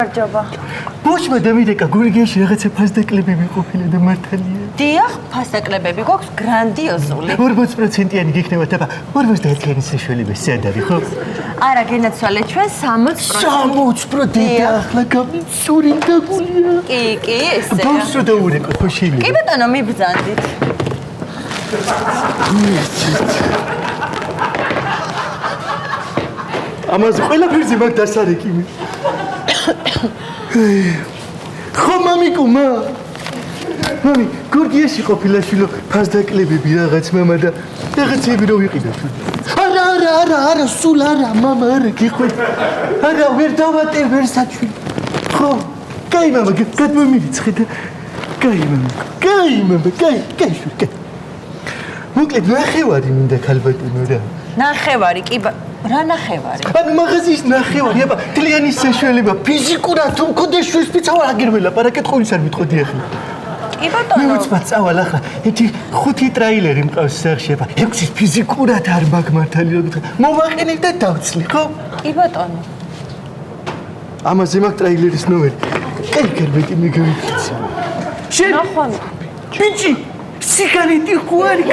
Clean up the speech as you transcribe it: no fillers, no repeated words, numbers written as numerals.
Arjaba. Boş madem ideka gurgeshi რაღაცა ფასდაკლები მიყოფილა და მართალია. დიახ, ფასდაკლები გვაქვს გრანდიოზული. 40%-იანი გიქნება და 50%-იანი საშუალება სად არის, ხო? არა, გენაცვალე ჩვენ 60%. 60% ახლა გამიცური დაგულია. კი, ესეა. ბავშვი და ურეკო ხო შეიძლება. კი ბატონო, მიბრძანდით. ამაზე ყველაფერზე მაგ დასარეკიმი. ხო მამიკუმა მამი გორგიაში ყოფილა შვილო ფასდაკლებები რაღაც მამა და რაღაცები რო ვიყიდო არა სულ არა მამა არა გიყვეთ არა ვერ დავატერ ვერ საჩვი ხო კაი მამა გადმომირიცხე და კაი მამა კაი შვილ მოკლედ ნახევარი მინდა ქალბატონო რა ნახევარი კი რა ნახევარი? ანუ მაღაზიის ნახევარი, აბა, კლიენის საშუალება, ფიზიკურად თუ მქონდეს შვილს პიცავა აგერ ველაპარაკეთ, ყოვლის არ მithყოდი ახლა. კი ბატონო. მე უცბად წავალ ახლა. ერთი 5 ტრეილერი მყავს სახში, აბა, 6-ის ფიზიკურად არ მაქვს მართალი რა გითხრა. მოვაყენებ და დავცლი, ხო? კი ბატონო. ამაზე მაქვს ტრეილერის ნომერი. კაი გერბეტი მე გავიქცე. შენ ნახვამი. ბიჭი, სიგარეტი ხო არის?